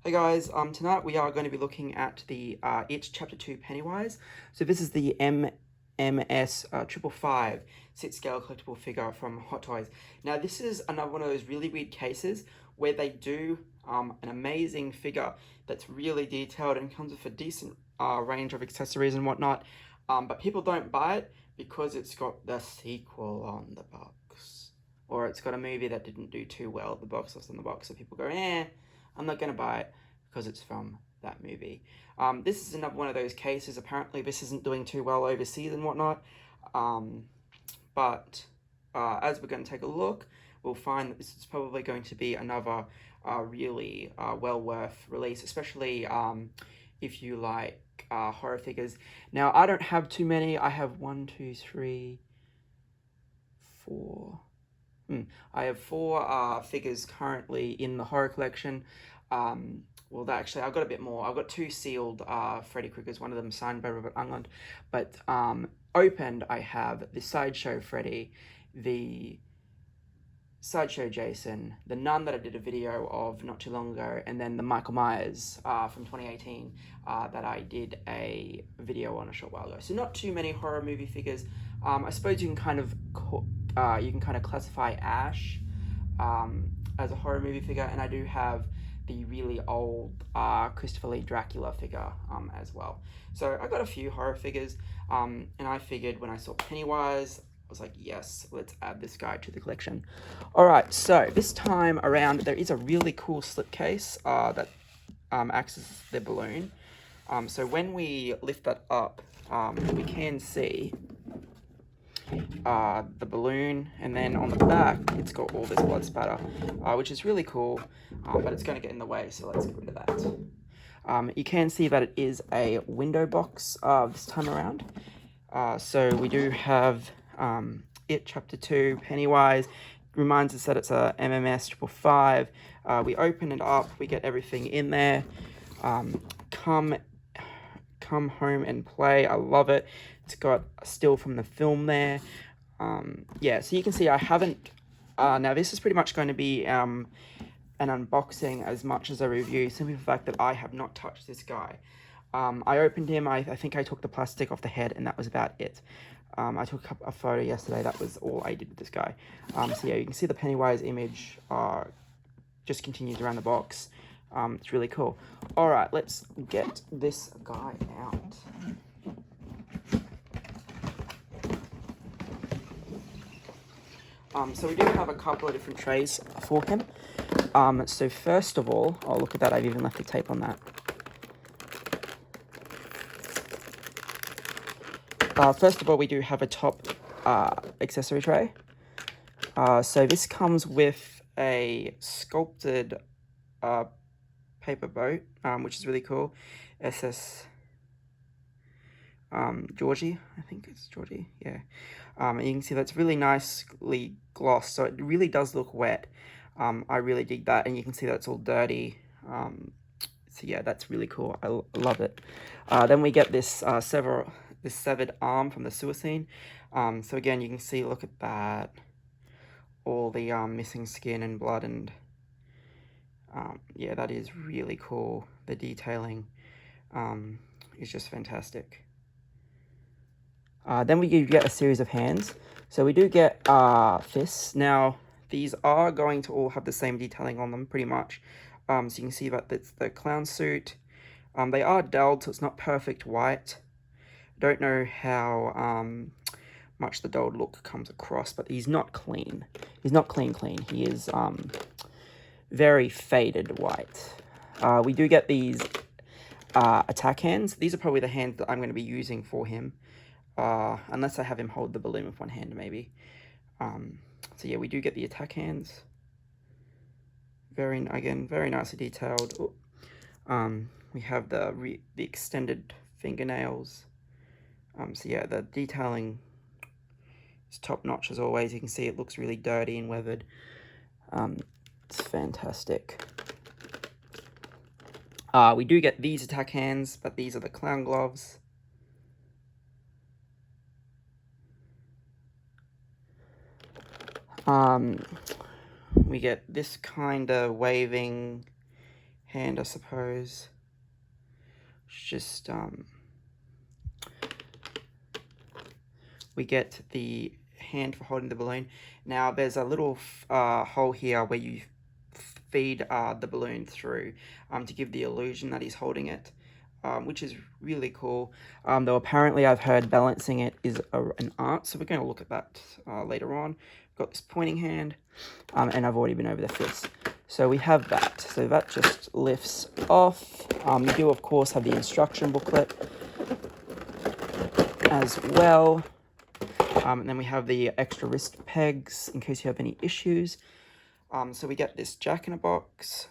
Hey guys, tonight we are going to be looking at the It Chapter 2 Pennywise. So this is the MMS 555 6 scale collectible figure from Hot Toys. Now this is another one of those really weird cases where they do an amazing figure that's really detailed and comes with a decent range of accessories and whatnot. But people don't buy it because it's got the sequel on the box. Or it's got a movie that didn't do too well at the box office on the box, so people go, I'm not going to buy it because it's from that movie. This is another one of those cases. Apparently, this isn't doing too well overseas and whatnot. But as we're going to take a look, we'll find that this is probably going to be another really well worth release, especially if you like horror figures. Now, I don't have too many. I have 1, 2, 3, 4. I have 4 figures currently in the horror collection. Well, actually, I've got a bit more. I've got 2 sealed Freddy Kruegers, one of them signed by Robert Englund. But opened, I have the Sideshow Freddy, the Sideshow Jason, the Nun that I did a video of not too long ago, and then the Michael Myers from 2018 that I did a video on a short while ago. So not too many horror movie figures. I suppose you can kind of classify Ash as a horror movie figure, and I do have the really old Christopher Lee Dracula figure as well. So I got a few horror figures, and I figured when I saw Pennywise, I was like, yes, let's add this guy to the collection. Alright, so this time around, there is a really cool slipcase that acts as the balloon. So when we lift that up, we can see the balloon, and then on the back it's got all this blood spatter, which is really cool, but it's going to get in the way, so let's get rid of that. You can see that it is a window box this time around. So we do have It Chapter 2 Pennywise. Reminds us that it's a MMS 555. We open it up, we get everything in there. Come home and play. I love it. It's got a still from the film there. Yeah, so you can see I haven't... now this is pretty much going to be an unboxing as much as a review, simply for the fact that I have not touched this guy. I opened him, I think I took the plastic off the head, and that was about it. I took a photo yesterday, that was all I did with this guy. So yeah, you can see the Pennywise image just continues around the box. It's really cool. Alright, let's get this guy out. So we do have a couple of different trays for him. So first of all, oh look at that, I've even left the tape on that. First of all, we do have a top accessory tray. So this comes with a sculpted paper boat, which is really cool. SS Georgie, I think it's Georgie, yeah. And you can see that's really nicely glossed, so it really does look wet. I really dig that, and you can see that's all dirty. So yeah, that's really cool. I love it. Then we get this severed arm from the sewer scene. So again, you can see, look at that, all the missing skin and blood, and yeah, that is really cool. The detailing is just fantastic. Then we get a series of hands. So we do get fists. Now, these are going to all have the same detailing on them, pretty much. So you can see that it's the clown suit. They are dulled, so it's not perfect white. Don't know how much the dulled look comes across, but he's not clean. He's not clean. He is very faded white. We do get these attack hands. These are probably the hands that I'm going to be using for him. Unless I have him hold the balloon with one hand, maybe. So yeah, we do get the attack hands. Very nicely detailed. We have the extended fingernails. So yeah, the detailing is top notch as always. You can see it looks really dirty and weathered. It's fantastic. We do get these attack hands, but these are the clown gloves. We get this kind of waving hand, I suppose. It's just we get the hand for holding the balloon. Now there's a little hole here where you feed the balloon through to give the illusion that he's holding it, which is really cool. Though apparently I've heard balancing it is an art, so we're going to look at that later on. We've got this pointing hand, and I've already been over the fist. So we have that. So that just lifts off. You do, of course, have the instruction booklet as well. And then we have the extra wrist pegs in case you have any issues. So we get this jack-in-a-box,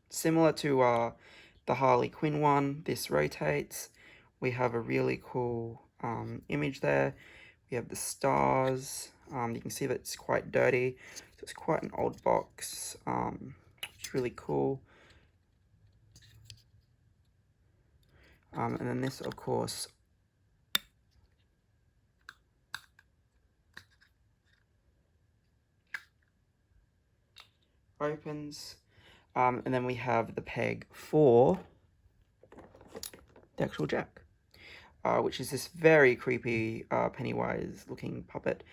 similar to the Harley Quinn one. This rotates. We have a really cool image there. We have the stars. You can see that it's quite dirty. So it's quite an old box. It's really cool. And then this, of course, opens. And then we have the peg for the actual jack, which is this very creepy Pennywise looking puppet,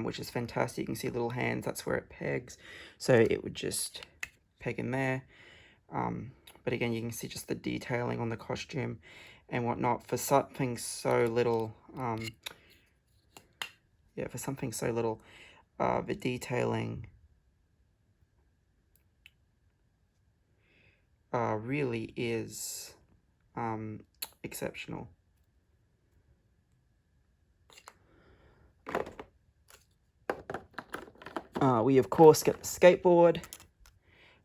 which is fantastic. You can see little hands, that's where it pegs. So it would just peg in there. But again, you can see just the detailing on the costume and whatnot for something so little. Yeah, for something so little, the detailing really is exceptional. We of course get the skateboard.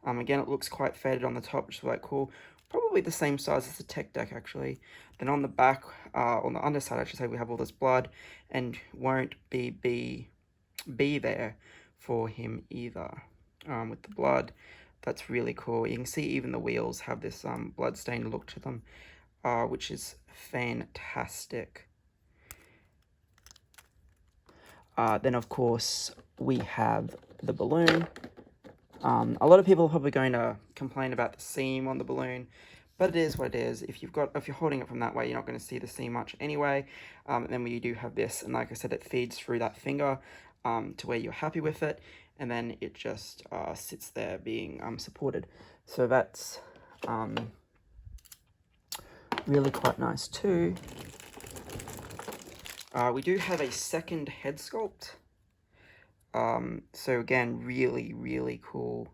Again, it looks quite faded on the top, which is quite cool. Probably the same size as the tech deck, actually. Then on the back, on the underside, I should say, we have all this blood, and won't be there for him either. With the blood, that's really cool. You can see even the wheels have this blood-stained look to them, which is fantastic. Then, of course, we have the balloon. A lot of people are probably going to complain about the seam on the balloon, but it is what it is. If you're holding it from that way, you're not going to see the seam much anyway. And then we do have this, and like I said, it feeds through that finger to where you're happy with it, and then it just sits there being supported. So that's really quite nice too. We do have a second head sculpt. So again, really cool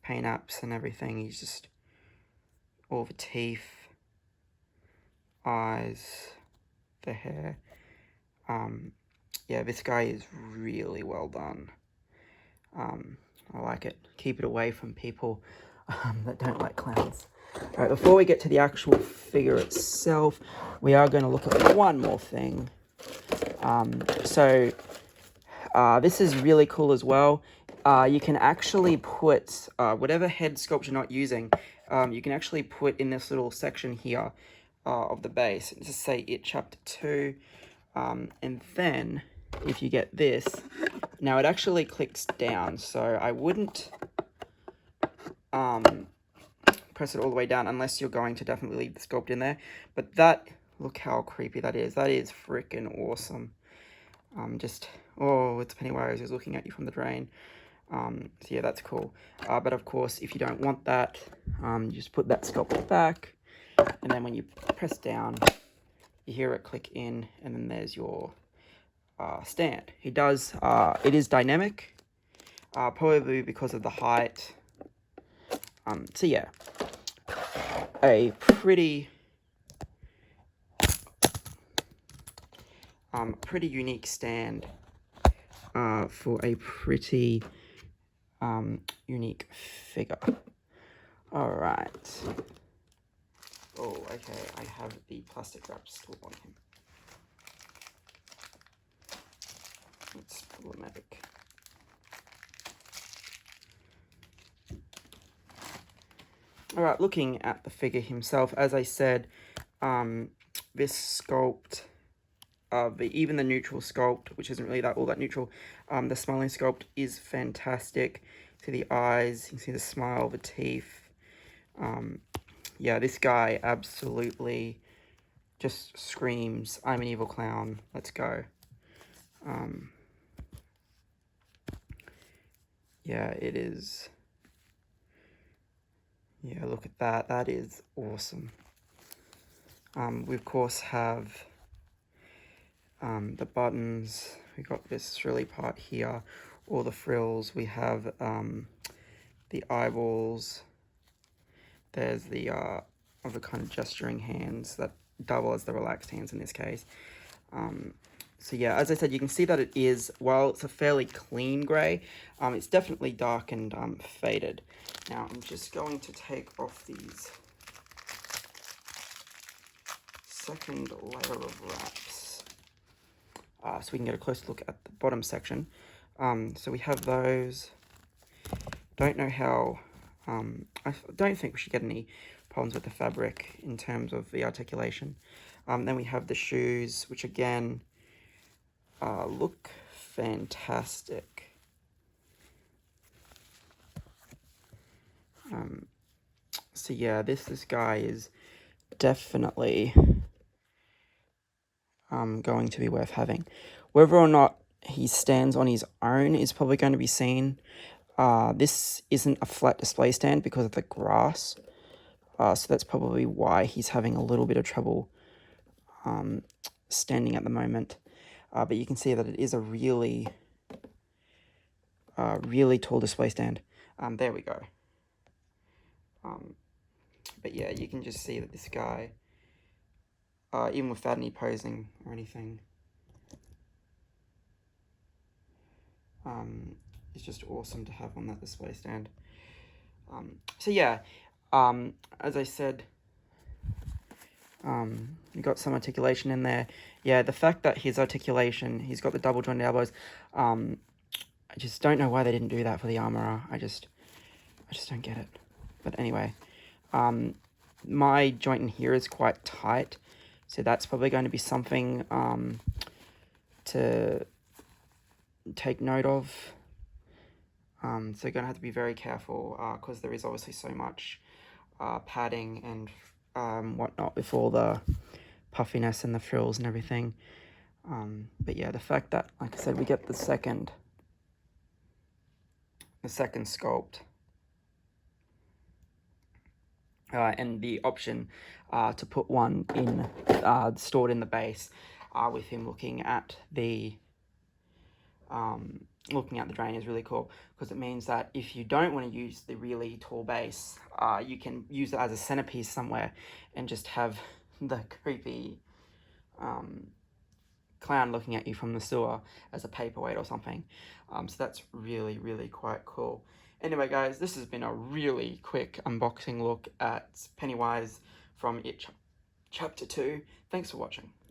paint apps and everything. He's just all the teeth, eyes, the hair. Yeah, this guy is really well done. I like it. Keep it away from people that don't like clowns. Alright, before we get to the actual figure itself, we are going to look at one more thing. This is really cool as well. You can actually put whatever head sculpt you're not using, you can actually put in this little section here of the base. Just say it chapter 2, and then if you get this, now it actually clicks down, so I wouldn't press it all the way down unless you're going to definitely leave the sculpt in there. But that, look how creepy that is. That is freaking awesome. Oh, it's Pennywise who's looking at you from the drain. So yeah, that's cool. But of course, if you don't want that, you just put that sculpt back, and then when you press down, you hear it click in, and then there's your stand. It is dynamic, probably because of the height. So yeah, a pretty unique stand for a pretty unique figure. All right. Oh, okay. I have the plastic wrap still on him. It's problematic. All right, looking at the figure himself, as I said, this sculpt, even the neutral sculpt, which isn't really all that neutral, the smiling sculpt is fantastic. See the eyes, you can see the smile, the teeth. Yeah, this guy absolutely just screams, I'm an evil clown, let's go. Yeah, it is. Yeah, look at that. That is awesome. We of course have the buttons. We got this frilly part here, all the frills. We have the eyeballs. There's the other kind of gesturing hands that double as the relaxed hands in this case. So yeah, as I said, you can see that it is, while it's a fairly clean grey, it's definitely dark and faded. Now I'm just going to take off these second layer of wraps so we can get a closer look at the bottom section. So we have those. Don't know how, I don't think we should get any problems with the fabric in terms of the articulation. Then we have the shoes, which again look fantastic. So yeah, this guy is definitely going to be worth having. Whether or not he stands on his own is probably going to be seen. This isn't a flat display stand because of the grass, so that's probably why he's having a little bit of trouble standing at the moment. But you can see that it is a really tall display stand. There we go. But yeah, you can just see that this guy, even without any posing or anything, is just awesome to have on that display stand. So yeah, as I said, you got some articulation in there. Yeah, the fact that his articulation, he's got the double jointed elbows, I just don't know why they didn't do that for the armorer. I just don't get it. But anyway, my joint in here is quite tight, so that's probably going to be something to take note of. So you're going to have to be very careful because there is obviously so much padding and whatnot with all the puffiness and the frills and everything. But yeah, the fact that, like I said, we get the second sculpt and the option to put one in stored in the base with him looking at the drain is really cool, because it means that if you don't want to use the really tall base, you can use it as a centerpiece somewhere and just have the creepy clown looking at you from the sewer as a paperweight or something. So that's really, really quite cool. Anyway, guys, this has been a really quick unboxing look at Pennywise from It Chapter 2. Thanks for watching.